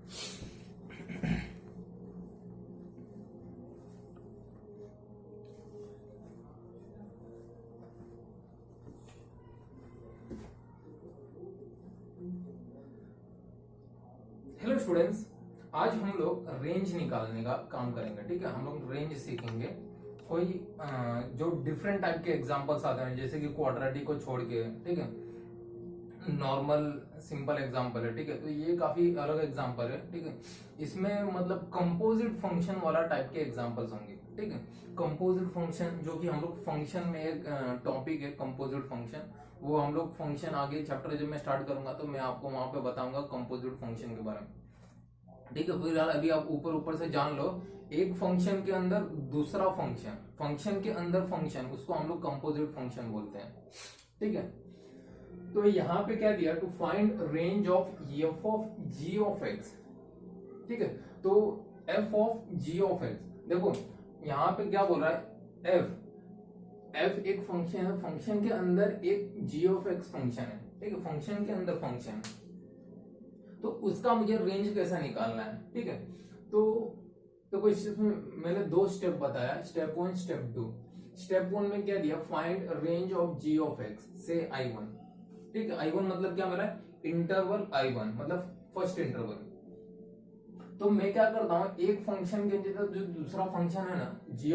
Hello students, आज हम लोग रेंज निकालने का काम करेंगे। ठीक है, हम लोग रेंज सीखेंगे। कोई जो डिफरेंट टाइप के एग्जांपल्स आते हैं, जैसे कि क्वाड्रेटिक को छोड़ के, ठीक है, नॉर्मल सिंपल एग्जांपल है। ठीक है, तो ये काफी अलग एग्जांपल है। ठीक है, इसमें मतलब कंपोजिट फंक्शन वाला टाइप के एग्जांपल्स होंगे। ठीक है, कंपोजिट फंक्शन जो कि हम लोग फंक्शन में एक टॉपिक है कंपोजिट फंक्शन, वो हम लोग फंक्शन आगे चैप्टर जब मैं स्टार्ट करूंगा तो मैं आपको वहां पे बताऊंगा कंपोजिट फंक्शन के बारे में। ठीक है, फिलहाल अभी आप ऊपर ऊपर से जान लो, एक फंक्शन के अंदर दूसरा फंक्शन, फंक्शन के अंदर फंक्शन, उसको हम लोग कंपोजिट फंक्शन बोलते हैं। ठीक है, तो यहाँ पे क्या दिया, to find range of f of g of x. ठीक है, तो f of g of x, देखो यहाँ पे क्या बोल रहा है, एफ एक फंक्शन है, फंक्शन के अंदर एक जी ऑफ एक्स फंक्शन है। ठीक है, फंक्शन के अंदर फंक्शन, तो उसका मुझे रेंज कैसा निकालना है। ठीक है, तो कोई मैंने दो स्टेप बताया, स्टेप 1 स्टेप 2। स्टेप 1 में क्या दिया, find range of g of x से I1। ठीक है, I1 मतलब क्या मेरा इंटरवल I1 मतलब फर्स्ट इंटरवल। तो मैं क्या करता हूं, एक फंक्शन के अंदर जो दूसरा फंक्शन है ना जी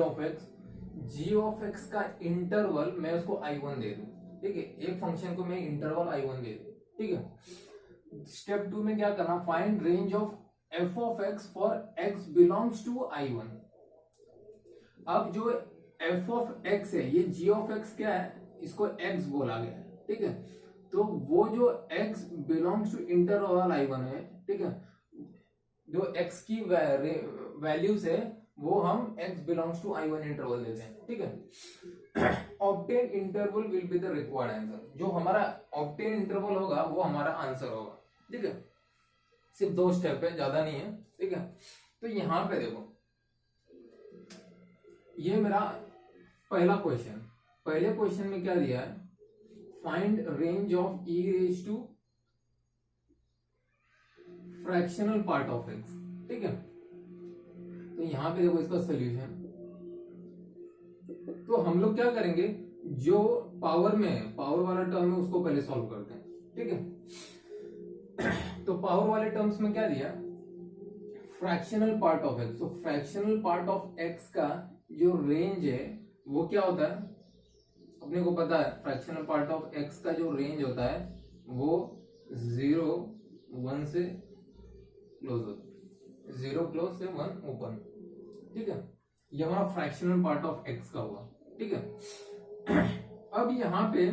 ऑफ एक्स का इंटरवल मैं उसको I1 दे दूं। ठीक है, एक फंक्शन को मैं इंटरवल I1 दे दूं। ठीक है, स्टेप 2 में क्या करना, find range of f of x for x belongs to I1। अब जो एफ ऑफ एक्स है, ये जी ऑफ एक्स क्या है, इसको एक्स बोला गया है। ठीक है, तो वो जो x belongs two interval I1 है, ठीक है, जो x की वैल्यूज है वो हम x belongs to I1 interval देते हैं। ठीक है, obtain interval will be the required answer. जो हमारा ऑब्टेन इंटरवल होगा वो हमारा आंसर होगा। ठीक है, सिर्फ दो स्टेप है, ज्यादा नहीं है। ठीक है, तो यहां पे देखो, ये मेरा पहला क्वेश्चन, पहले क्वेश्चन में क्या दिया है, find range of e raise to fractional part of x। ठीक है, तो यहां पे देखो इसका सोल्यूशन, तो हम लोग क्या करेंगे, जो पावर में है, पावर वाला टर्म है उसको पहले सॉल्व करते हैं। ठीक है, तो पावर वाले टर्म्स में क्या दिया, फ्रैक्शनल पार्ट ऑफ x। तो फ्रैक्शनल पार्ट ऑफ x का जो रेंज है वो क्या होता है, अपने को पता है, फ्रैक्शनल पार्ट ऑफ x का जो रेंज होता है वो 0 1 से क्लोज होता है, 0 क्लोज से 1 ओपन। ठीक है, ये हमारा फ्रैक्शनल पार्ट ऑफ x का हुआ। ठीक है, अब यहाँ पे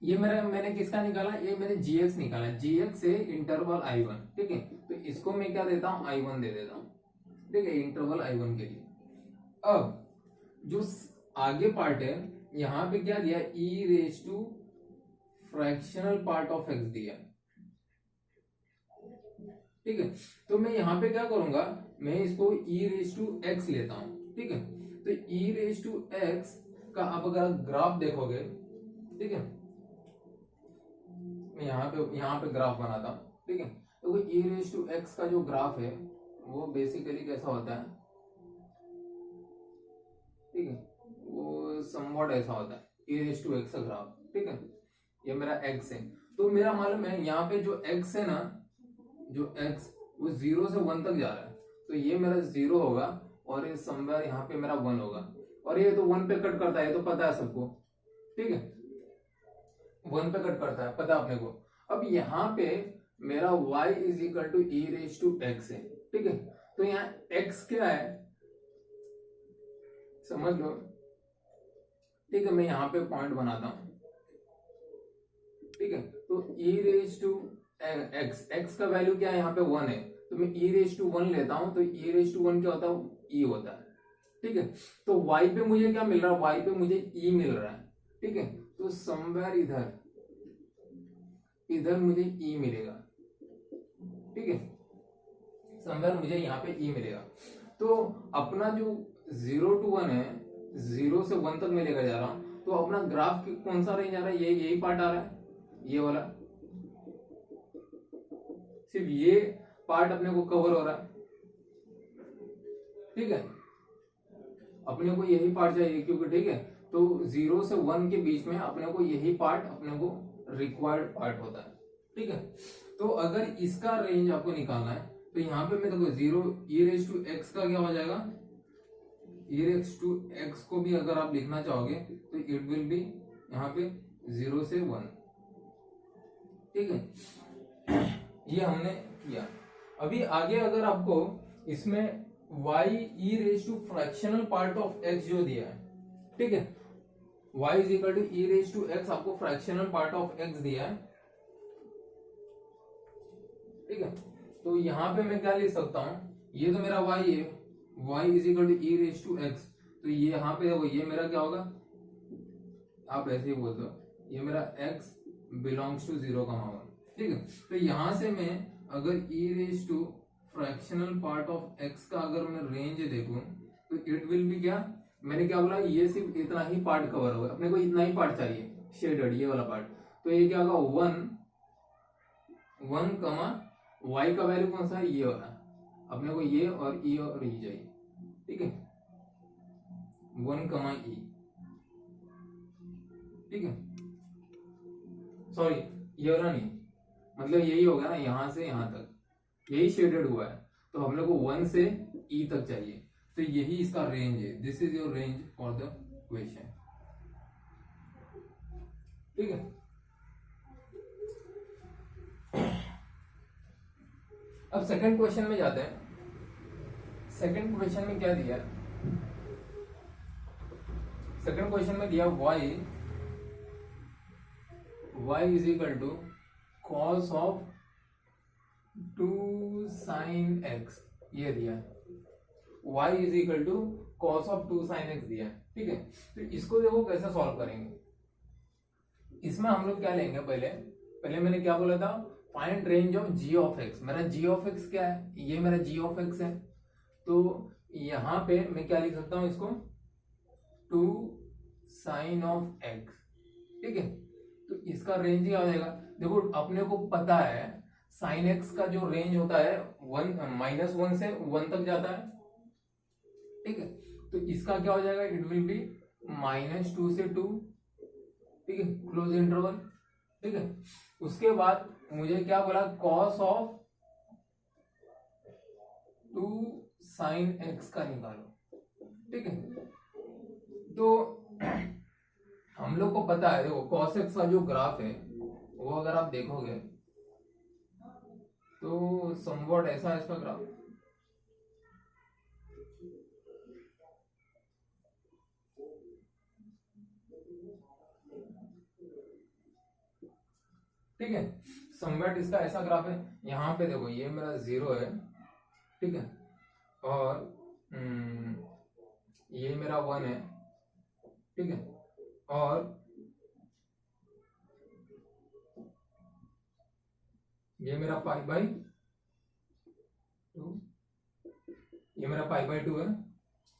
ये मैंने किसका निकाला, ये मैंने gx निकाला, gx से इंटरवल I1। ठीक है, तो इसको मैं क्या देता हूं, I1 दे देता हूं। ठीक है, इंटरवल I1 के लिए। अब जो आगे पार्ट है, यहां पे क्या दिया, e raise to fractional part of x दिया। ठीक है, तो मैं यहां पे क्या करूंगा, मैं इसको e रेज टू x लेता हूं। ठीक है, तो e रेज टू x का आप अगर ग्राफ देखोगे, ठीक है, मैं यहां पे ग्राफ बनाता हूं। ठीक है, तो e रेज टू x का जो ग्राफ है वो बेसिकली कैसा होता है, ठीक है, वो समवॉट ऐसा होता है, e रेज टू x का ग्राफ। ठीक है, ये मेरा x है, तो मेरा मालूम है यहाँ पे जो x है ना, जो x वो 0 से 1 तक जा रहा है, तो ये मेरा 0 होगा और ये समवेयर यहाँ पे मेरा 1 होगा, और ये तो 1 पे कट करता है, तो पता है सबको। ठीक है, 1 पे कट करता है, पता है अपने को। अब यहाँ पे मेरा y is equal to e raise to x है। ठीक है, तो यहाँ x क्या है समझ लो। ठीक है, मैं यहाँ पे पॉइंट बनाता हूं। ठीक है, तो e रेज टू x का वैल्यू क्या है, यहाँ पे 1 है, तो मैं e रेज टू 1 लेता हूं, तो e रेज टू 1 क्या होता है, e होता है। ठीक है, तो y पे मुझे क्या मिल रहा है, y पे मुझे e मिल रहा है। ठीक है, तो समवेयर इधर मुझे e मिलेगा। ठीक है, समवेयर मुझे यहाँ पे e मिलेगा। तो अपना जो 0 to 1 है, 0 से 1 तक मैं लेकर जा रहा हूं, तो अपना ग्राफ कौन सा रेंज आ रहा है, यही पार्ट आ रहा है, ये वाला, सिर्फ ये पार्ट अपने को कवर हो रहा है, ठीक है, अपने को यही पार्ट चाहिए क्योंकि ठीक है, तो 0 से 1 के बीच में अपने को यही पार्ट अपने को रिक्वायर्ड पार्ट होता है, ठीक है। तो अगर इसका रेंज आपको निकालना है तो यहाँ पे मैं देखो 0 e रेज टू एक्स का क्या हो जाएगा, e रेज टू एक्स को भी अगर आप लिखना चाहोगे तो इट विल बी यहाँ पे 0 से 1, ठीक है। ये हमने किया। अभी आगे अगर आपको इसमें y e raise to fractional part of x जो दिया है, ठीक है, y is equal to e raise to x आपको फ्रैक्शनल पार्ट ऑफ x दिया है, ठीक है। तो यहाँ पे मैं क्या लिख सकता हूं, ये तो मेरा y है, y is equal to e raise to x, तो ये यहाँ पे देखो ये मेरा क्या होगा, आप ऐसे ही बोलते हो ये मेरा x बिलोंग्स टू 0 का होगा, ठीक है। तो यहां से मैं अगर e raise to fractional part of x का अगर मैं रेंज देखूं तो इट विल बी क्या, मैंने क्या बोला, ये सिर्फ इतना ही पार्ट कवर होगा, अपने को इतना ही पार्ट चाहिए शेडेड ये वाला पार्ट, तो ये क्या होगा 1 कमा y का वैल्यू कौन सा है, ये वाला, अपने को ये और e और e चाहिए, ठीक है, 1 कमा e, ठीक है, सॉरी ये वाला नहीं, मतलब यही होगा ना, यहां से यहां तक यही शेडेड हुआ है, तो हम लोग को 1 से e तक चाहिए, तो यही इसका रेंज है, this is your range for the question, ठीक है। अब सेकंड क्वेश्चन में जाते हैं। सेकंड क्वेश्चन में क्या दिया, सेकंड क्वेश्चन में दिया y is equal to cos of 2 sin x, ये दिया है, y is equal to cos of 2 sin x दिया है, ठीक है। तो इसको देखो कैसे सॉल्व करेंगे, इसमें हम लोग क्या लेंगे, पहले मैंने क्या बोला था, find range of g of x, मेरा g ऑफ x क्या है, ये मेरा g ऑफ x है, तो यहां पे मैं क्या लिख सकता हूं इसको 2 sin ऑफ x, ठीक है। तो इसका रेंज क्या हो जाएगा, देखो अपने को पता है sin x का जो रेंज होता है -1 से 1 तक जाता है, ठीक है। तो इसका क्या हो जाएगा, इट विल बी -2 से 2, ठीक है, क्लोज इंटरवल, ठीक है। उसके बाद मुझे क्या बोला, कॉस ऑफ 2 sin x का निकालो, ठीक है। तो हम लोग को पता है, देखो cos x का जो ग्राफ है वो अगर आप देखोगे तो समवॉट ऐसा है इसका ग्राफ, ठीक है, समवेट इसका ऐसा ग्राफ है, यहाँ पे देखो ये मेरा 0 है, ठीक है, और ये मेरा 1 है, ठीक है, और ये मेरा π/2, ये मेरा π/2 है,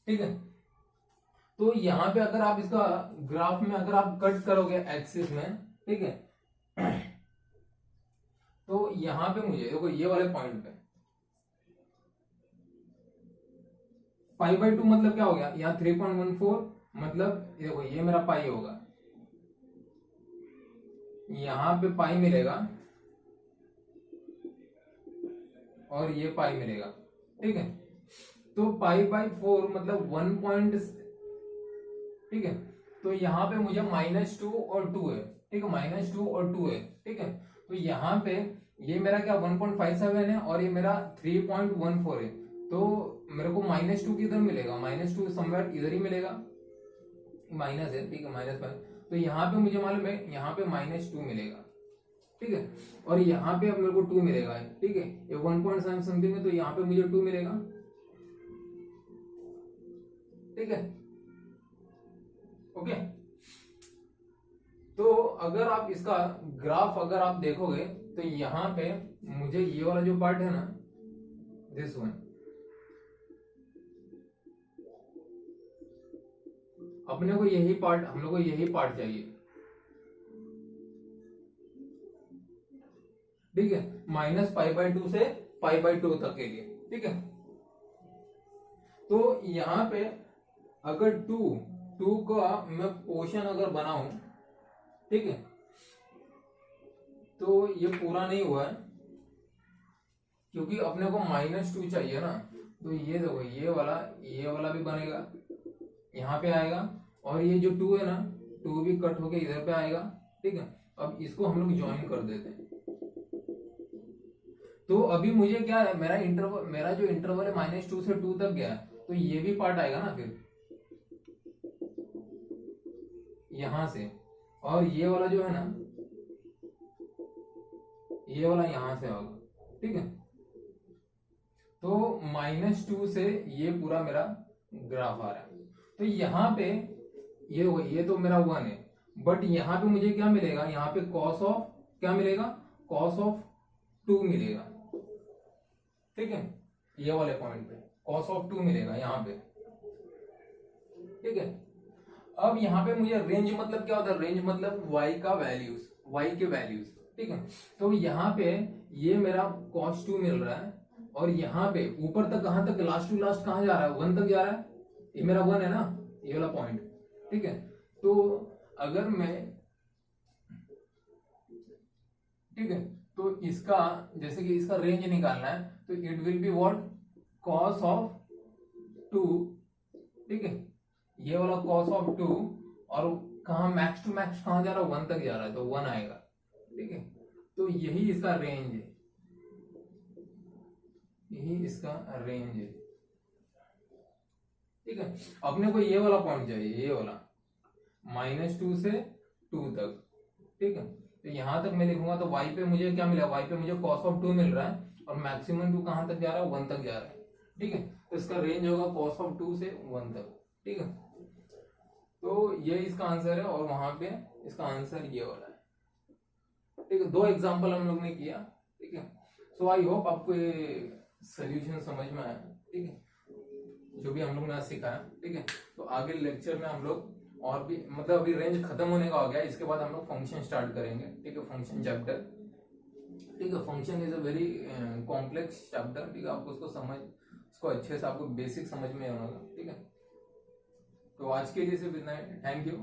ठीक है। तो यहाँ पे अगर आप इसका ग्राफ में अगर आप कट करोगे एक्सिस में, ठीक है, तो यहां पे मुझे देखो ये वाले पॉइंट पे π/2 मतलब क्या हो गया, यहाँ 3.14 मतलब देखो ये मेरा पाई होगा, यहां पे पाई मिलेगा और ये पाई मिलेगा, ठीक है। तो π/4 मतलब 1 ठीक है, तो यहाँ पे मुझे -2 और 2 है, ठीक है, -2 और 2 है, ठीक है। तो यहाँ पे ये मेरा क्या 1.57 है और ये मेरा 3.14 है, तो मेरे को -2 किधर मिलेगा, -2 समवेयर इधर ही मिलेगा, माइनस है, ठीक है, -5, तो यहाँ पे मुझे मालूम है यहाँ पे -2 मिलेगा, ठीक है, और यहाँ पे अब मेरे को 2 मिलेगा, ठीक है, ये 1.7 समथिंग है, तो यहाँ पे मुझे 2 मिलेगा, ठीक है, ओके। तो अगर आप इसका ग्राफ अगर आप देखोगे तो यहाँ पे मुझे ये वाला जो पार्ट है ना, दिस वन, अपने को यही पार्ट, हम लोग को यही पार्ट चाहिए, ठीक है, -π/2 से π/2 तक के लिए, ठीक है। तो यहाँ पे अगर टू का मैं पोर्शन अगर बनाऊं, ठीक है, तो ये पूरा नहीं हुआ है क्योंकि अपने को -2 चाहिए ना। तो ये देखो ये वाला भी बनेगा, यहाँ पे आएगा, और ये जो 2 है ना, 2 भी कट होके इधर पे आएगा, ठीक है। अब इसको हम लोग ज्वाइन कर देते हैं। तो अभी मुझे क्या है, मेरा जो इंटरवल है -2 से 2 तक गया, तो ये भी पार्ट आएगा ना फिर यहां से, और ये वाला जो है ना, ये वाला यहां से होगा, ठीक है। तो -2 से ये पूरा मेरा ग्राफ आ रहा है। तो यहाँ पे ये तो मेरा 1 है, बट यहाँ पे मुझे क्या मिलेगा, यहाँ पे cos ऑफ क्या मिलेगा, cos ऑफ 2 मिलेगा, ठीक है। ये वाले पॉइंट पे cos ऑफ 2 मिलेगा यहाँ पे, ठीक है। अब यहाँ पे मुझे रेंज मतलब क्या होता है, रेंज मतलब y का वैल्यूज, y के वैल्यूज, ठीक है। तो यहाँ पे ये मेरा cos 2 मिल रहा है, और यहाँ पे ऊपर तक कहां तक, लास्ट टू लास्ट कहां जा रहा है, 1 तक जा रहा है, ये मेरा 1 है ना, ये वाला पॉइंट, ठीक है। तो अगर मैं, ठीक है, तो इसका जैसे कि इसका रेंज निकालना है, तो it will be what, cos of 2, ठीक है, ये वाला cos ऑफ 2, और कहा मैक्स टू मैक्स कहां जा रहा है, 1 तक जा रहा है, तो 1 आएगा, ठीक है। तो यही इसका रेंज है, यही इसका रेंज है, ठीक है। अपने को ये वाला पॉइंट चाहिए, ये वाला -2 से 2 तक, ठीक है। तो यहां तक मैं लिखूंगा, तो y पे मुझे क्या मिला, y पे मुझे cos ऑफ 2 मिल रहा है, और मैक्सिमम 2 कहां तक जा रहा है, 1 तक जा रहा है, ठीक है। तो इसका रेंज होगा cos ऑफ 2 से 1 तक, ठीक है। तो ये इसका आंसर है, और वहां पे इसका आंसर ये वाला है, ठीक है। 2 एग्जाम्पल हम लोग ने किया, ठीक है। सो आई होप आपको ये सोल्यूशन समझ में आया, ठीक है, जो भी हम लोग ने आज सिखाया, ठीक है। तो आगे लेक्चर में हम लोग और भी, मतलब अभी रेंज खत्म होने का हो गया, इसके बाद हम लोग फंक्शन स्टार्ट करेंगे, ठीक है, फंक्शन चैप्टर, ठीक है। Function is a very complex chapter, ठीक है। आपको उसको अच्छे से आपको बेसिक समझ में आना होगा, ठीक है। तो आज के लिए सिर्फ इतना है, थैंक यू।